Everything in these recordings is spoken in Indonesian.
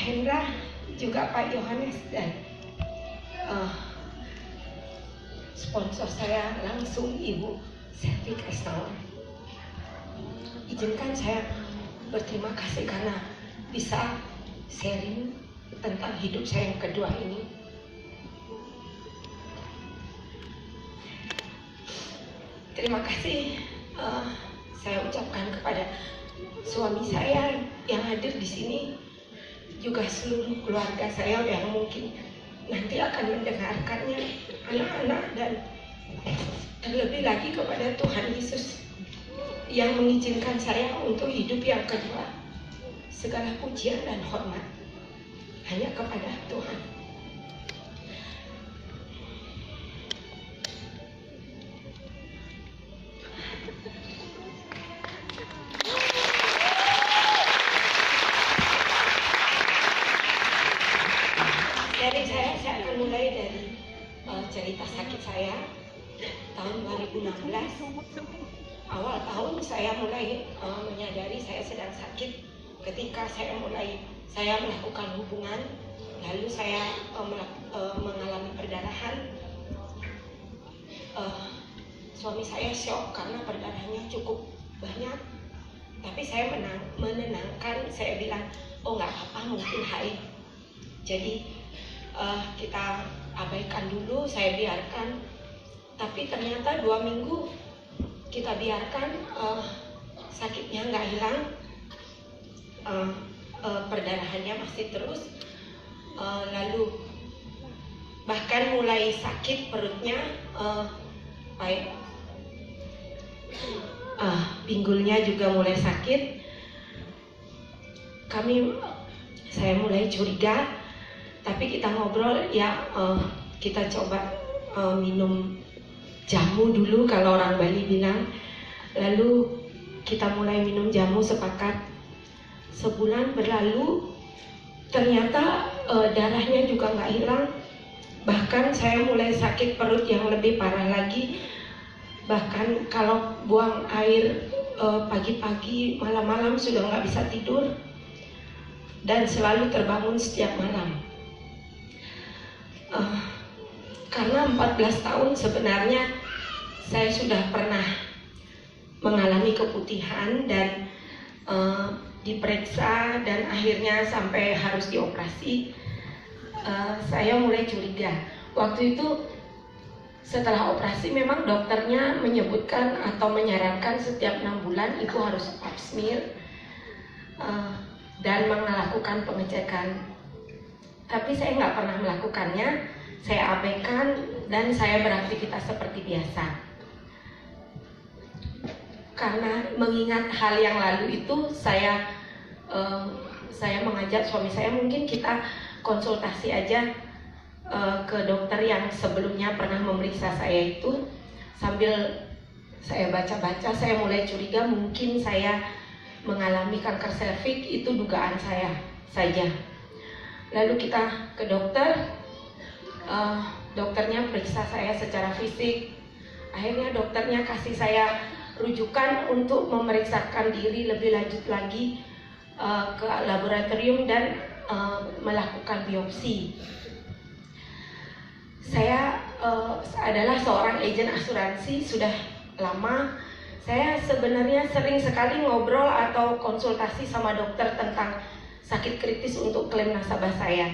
Hendra, juga Pak Yohanes, dan sponsor saya langsung Ibu Selvi Krisnawan. Izinkan saya berterima kasih karena bisa sharing tentang hidup saya yang kedua ini. Terima kasih saya ucapkan kepada suami saya yang hadir di sini, juga seluruh keluarga saya yang mungkin nanti akan mendengarkannya, anak-anak, dan terlebih lagi kepada Tuhan Yesus yang mengizinkan saya untuk hidup yang kedua. Segala pujian dan hormat hanya kepada Tuhan. Saya akan mulai dari cerita sakit saya tahun 2016. Awal tahun saya mulai menyadari saya sedang sakit ketika saya melakukan hubungan, lalu saya mengalami perdarahan. Suami saya shock karena perdarahannya cukup banyak, tapi saya menenangkan. Saya bilang, oh nggak apa-apa, mungkin haid, jadi kita abaikan dulu. Saya biarkan, tapi ternyata 2 minggu kita biarkan, sakitnya nggak hilang, perdarahannya masih terus, lalu bahkan mulai sakit perutnya, pinggulnya juga mulai sakit. Saya mulai curiga, tapi kita ngobrol ya, kita coba minum jamu dulu kalau orang Bali bilang. Lalu kita mulai minum jamu, sepakat. Sebulan berlalu, ternyata darahnya juga nggak hilang. Bahkan saya mulai sakit perut yang lebih parah lagi. Bahkan kalau buang air pagi-pagi, malam-malam sudah nggak bisa tidur, dan selalu terbangun setiap malam. Karena 14 tahun sebenarnya saya sudah pernah mengalami keputihan dan diperiksa, dan akhirnya sampai harus dioperasi. Saya mulai curiga. Waktu itu setelah operasi memang dokternya menyebutkan atau menyarankan setiap 6 bulan ibu harus pap smear dan melakukan pengecekan. Tapi saya nggak pernah melakukannya, saya abaikan, dan saya beraktivitas seperti biasa. Karena mengingat hal yang lalu itu, saya mengajak suami saya, mungkin kita konsultasi aja ke dokter yang sebelumnya pernah memeriksa saya itu. Sambil saya baca-baca, saya mulai curiga mungkin saya mengalami kanker serviks. Itu dugaan saya saja. Lalu kita ke dokter, dokternya periksa saya secara fisik. Akhirnya dokternya kasih saya rujukan untuk memeriksakan diri lebih lanjut lagi ke laboratorium dan melakukan biopsi. Saya adalah seorang agen asuransi sudah lama. Saya sebenarnya sering sekali ngobrol atau konsultasi sama dokter tentang sakit kritis untuk klaim nasabah saya.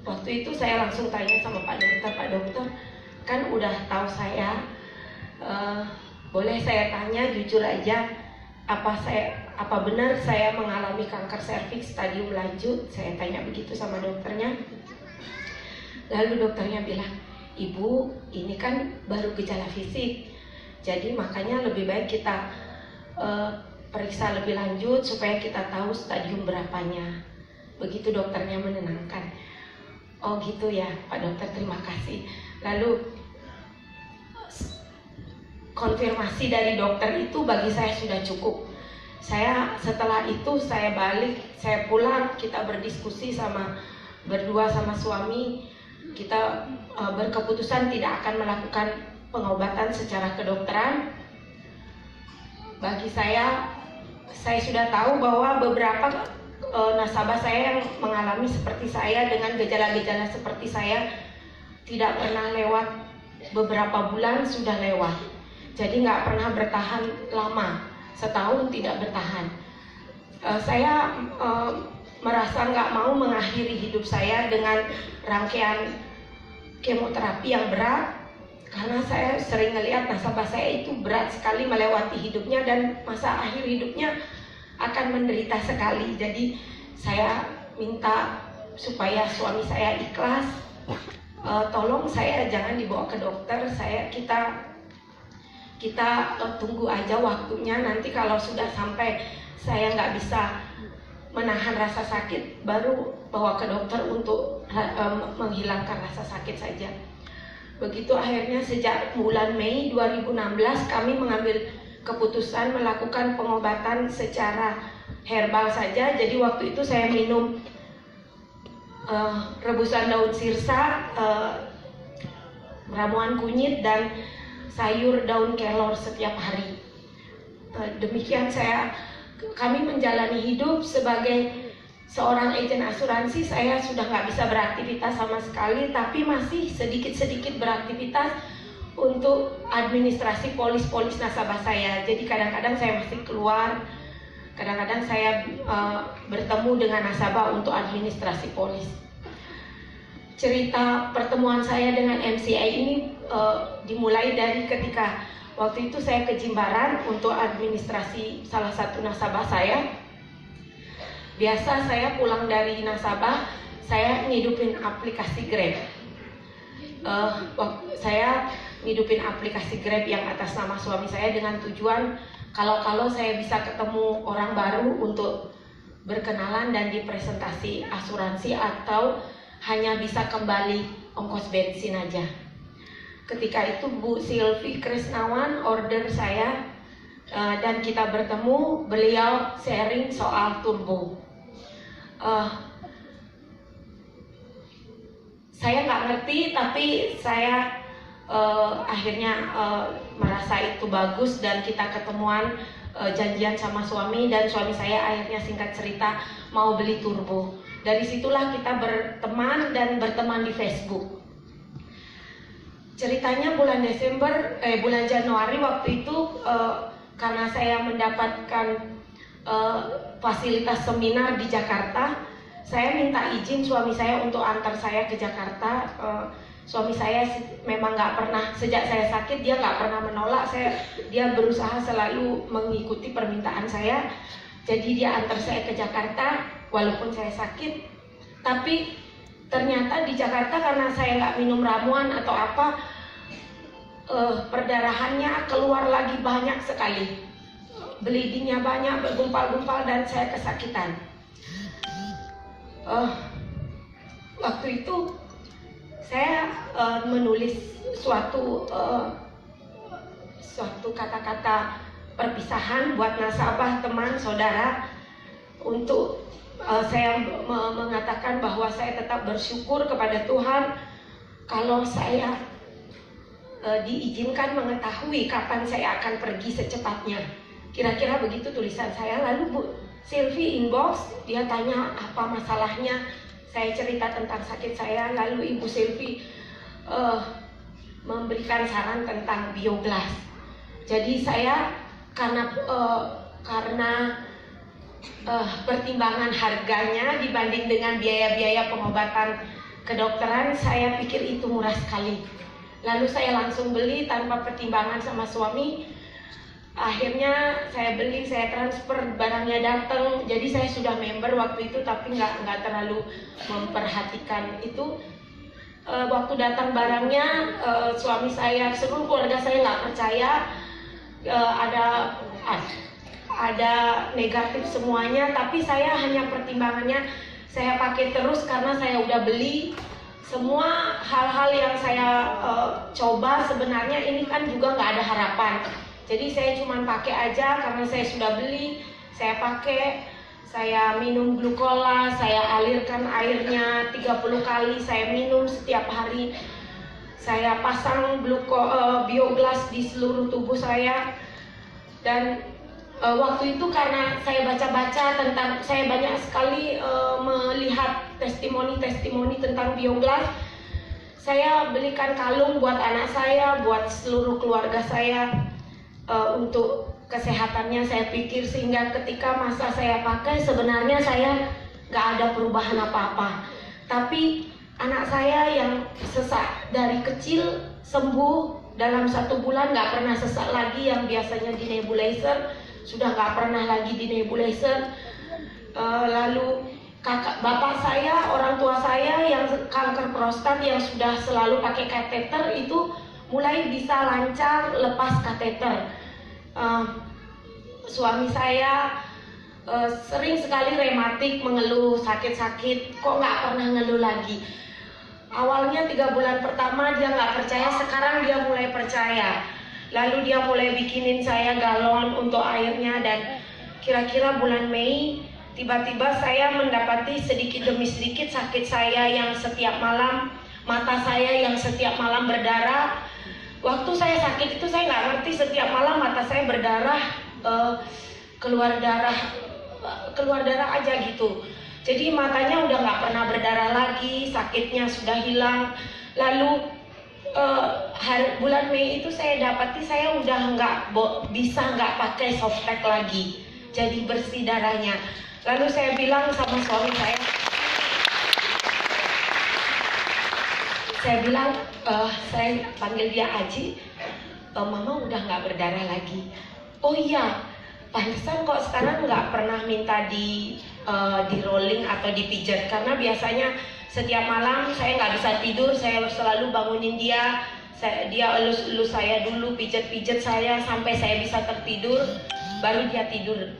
Waktu itu saya langsung tanya sama Pak Dokter, kan udah tahu saya, boleh saya tanya jujur aja, apa benar saya mengalami kanker serviks stadium lanjut? Saya tanya begitu sama dokternya. Lalu dokternya bilang, ibu ini kan baru gejala fisik, jadi makanya lebih baik kita periksa lebih lanjut supaya kita tahu stadium berapanya. Begitu dokternya menenangkan. Oh gitu ya Pak Dokter, terima kasih. Lalu konfirmasi dari dokter itu bagi saya sudah cukup. Setelah itu saya balik, saya pulang, kita berdiskusi berdua sama suami. Kita berkeputusan tidak akan melakukan pengobatan secara kedokteran. Bagi saya sudah tahu bahwa beberapa nasabah saya yang mengalami seperti saya dengan gejala-gejala seperti saya tidak pernah lewat beberapa bulan sudah lewat. Jadi nggak pernah bertahan lama, setahun tidak bertahan. Saya merasa nggak mau mengakhiri hidup saya dengan rangkaian kemoterapi yang berat, karena saya sering melihat nasabah saya itu berat sekali melewati hidupnya dan masa akhir hidupnya akan menderita sekali. Jadi saya minta supaya suami saya ikhlas, tolong saya jangan dibawa ke dokter, kita tunggu aja waktunya, nanti kalau sudah sampai saya nggak bisa menahan rasa sakit baru bawa ke dokter untuk menghilangkan rasa sakit saja. Begitu akhirnya sejak bulan Mei 2016 kami mengambil keputusan melakukan pengobatan secara herbal saja. Jadi waktu itu saya minum rebusan daun sirsa, ramuan kunyit dan sayur daun kelor setiap hari. Demikian kami menjalani hidup sebagai seorang agen asuransi. Saya sudah nggak bisa beraktivitas sama sekali, tapi masih sedikit-sedikit beraktivitas untuk administrasi polis-polis nasabah saya. Jadi kadang-kadang saya masih keluar, kadang-kadang saya bertemu dengan nasabah untuk administrasi polis. Cerita pertemuan saya dengan MCI ini dimulai dari ketika waktu itu saya ke Jimbaran untuk administrasi salah satu nasabah saya. Biasa saya pulang dari nasabah, saya ngidupin aplikasi Grab. Saya ngidupin aplikasi Grab yang atas nama suami saya dengan tujuan kalau saya bisa ketemu orang baru untuk berkenalan dan dipresentasi asuransi, atau hanya bisa kembali ongkos bensin aja. Ketika itu Bu Silvi Krisnawan order saya dan kita bertemu, beliau sharing soal turbo. Saya nggak ngerti, tapi saya akhirnya merasa itu bagus dan kita ketemuan, janjian sama suami, dan suami saya akhirnya singkat cerita mau beli turbo. Dari situlah kita berteman dan berteman di Facebook. Ceritanya bulan Januari waktu itu karena saya mendapatkan fasilitas seminar di Jakarta, saya minta izin suami saya untuk antar saya ke Jakarta. Suami saya memang nggak pernah, sejak saya sakit dia nggak pernah menolak. Dia berusaha selalu mengikuti permintaan saya. Jadi dia antar saya ke Jakarta walaupun saya sakit. Tapi ternyata di Jakarta karena saya nggak minum ramuan atau apa, perdarahannya keluar lagi banyak sekali, bleedingnya banyak, bergumpal-gumpal, dan saya kesakitan. Waktu itu saya menulis suatu kata-kata perpisahan buat nasabah, teman, saudara, untuk saya mengatakan bahwa saya tetap bersyukur kepada Tuhan kalau saya diizinkan mengetahui kapan saya akan pergi secepatnya. Kira-kira begitu tulisan saya. Lalu Bu Silvi inbox, dia tanya apa masalahnya. Saya cerita tentang sakit saya, lalu Ibu Silvi memberikan saran tentang Bioglas. Jadi saya karena pertimbangan harganya dibanding dengan biaya-biaya pengobatan kedokteran, saya pikir itu murah sekali. Lalu saya langsung beli tanpa pertimbangan sama suami. Akhirnya saya beli, saya transfer, barangnya datang. Jadi saya sudah member waktu itu, tapi nggak terlalu memperhatikan itu. Waktu datang barangnya, suami saya, seluruh keluarga saya nggak percaya, ada negatif semuanya. Tapi saya hanya pertimbangannya saya pakai terus karena saya udah beli. Semua hal-hal yang saya coba sebenarnya ini kan juga nggak ada harapan. Jadi saya cuma pakai aja karena saya sudah beli. Saya pakai, saya minum glukola, saya alirkan airnya 30 kali, saya minum setiap hari. Saya pasang Bioglas di seluruh tubuh saya, dan Waktu itu karena saya baca-baca tentang, saya banyak sekali melihat testimoni-testimoni tentang biogas. Saya belikan kalung buat anak saya, buat seluruh keluarga saya, untuk kesehatannya saya pikir, sehingga ketika masa saya pakai sebenarnya saya nggak ada perubahan apa-apa. Tapi anak saya yang sesak dari kecil sembuh dalam 1 bulan, nggak pernah sesak lagi. Yang biasanya di nebulizer sudah nggak pernah lagi di nebulizer. Lalu bapak saya, orang tua saya yang kanker prostat yang sudah selalu pakai kateter itu mulai bisa lancar lepas kateter. Suami saya sering sekali rematik, mengeluh sakit-sakit, kok nggak pernah ngeluh lagi. Awalnya 3 bulan pertama dia nggak percaya, sekarang dia mulai percaya. Lalu dia mulai bikinin saya galon untuk airnya, dan kira-kira bulan Mei tiba-tiba saya mendapati sedikit demi sedikit sakit saya yang setiap malam, mata saya yang setiap malam berdarah. Waktu saya sakit itu saya nggak ngerti, setiap malam mata saya berdarah, keluar darah aja gitu. Jadi matanya udah nggak pernah berdarah lagi, sakitnya sudah hilang. Lalu bulan Mei itu saya dapati saya udah bisa nggak pakai softpack lagi, jadi bersih darahnya. Lalu saya bilang sama suami saya bilang, saya panggil dia Aji, mama udah nggak berdarah lagi. Oh iya, pantesan kok sekarang nggak pernah minta di rolling atau dipijat, karena biasanya setiap malam saya nggak bisa tidur, saya selalu bangunin dia, dia elus saya dulu, pijat saya sampai saya bisa tertidur, baru dia tidur.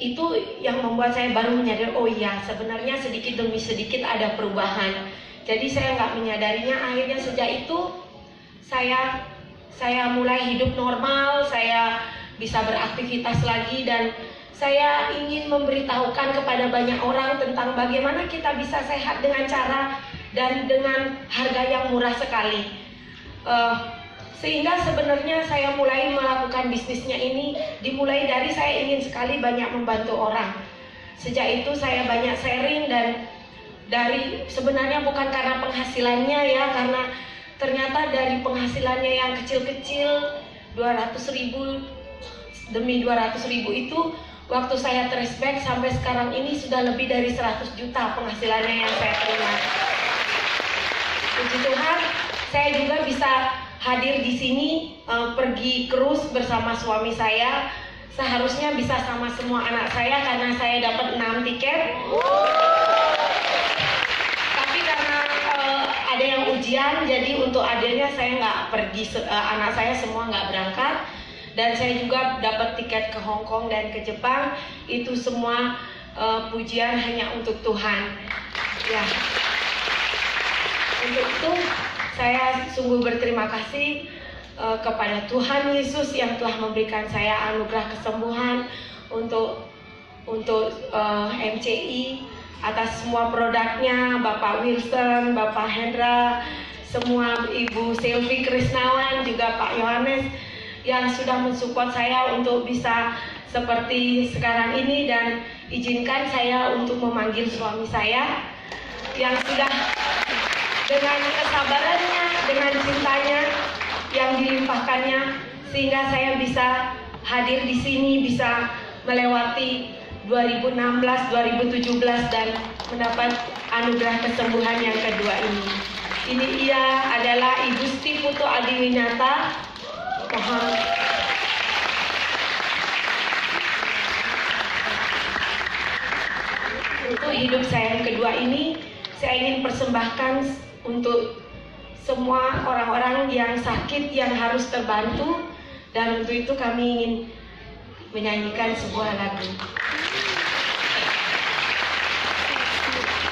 Itu yang membuat saya baru menyadari, oh iya, sebenarnya sedikit demi sedikit ada perubahan. Jadi saya nggak menyadarinya. Akhirnya sejak itu saya mulai hidup normal, saya bisa beraktivitas lagi, dan saya ingin memberitahukan kepada banyak orang tentang bagaimana kita bisa sehat dengan cara dan dengan harga yang murah sekali. Sehingga sebenarnya saya mulai melakukan bisnisnya ini dimulai dari saya ingin sekali banyak membantu orang. Sejak itu saya banyak sharing, dan dari sebenarnya bukan karena penghasilannya ya, karena ternyata dari penghasilannya yang kecil-kecil 200.000 demi 200.000 itu, waktu saya trace back sampai sekarang ini sudah lebih dari 100 juta penghasilannya yang saya terima. Puji Tuhan, saya juga bisa hadir di sini, pergi cruise bersama suami saya. Seharusnya bisa sama semua anak saya karena saya dapat 6 tiket. Tapi karena ada yang ujian, jadi untuk adanya saya nggak pergi, anak saya semua nggak berangkat. Dan saya juga dapat tiket ke Hong Kong dan ke Jepang. Itu semua pujian hanya untuk Tuhan. Ya. Untuk itu saya sungguh berterima kasih kepada Tuhan Yesus yang telah memberikan saya anugerah kesembuhan untuk MCI, atas semua produknya, Bapak Wilson, Bapak Hendra, semua Ibu Sylvie Krisnawan, juga Pak Yohanes yang sudah mensupport saya untuk bisa seperti sekarang ini. Dan izinkan saya untuk memanggil suami saya yang sudah dengan kesabarannya, dengan cintanya yang dilimpahkannya, sehingga saya bisa hadir di sini, bisa melewati 2016, 2017 dan mendapat anugerah kesembuhan yang kedua ini. Ini ia adalah Ibu Sti Putu Adiwinata. Mohon. Untuk hidup saya yang kedua ini, saya ingin persembahkan untuk semua orang-orang yang sakit yang harus terbantu, dan untuk itu kami ingin menyanyikan sebuah lagu.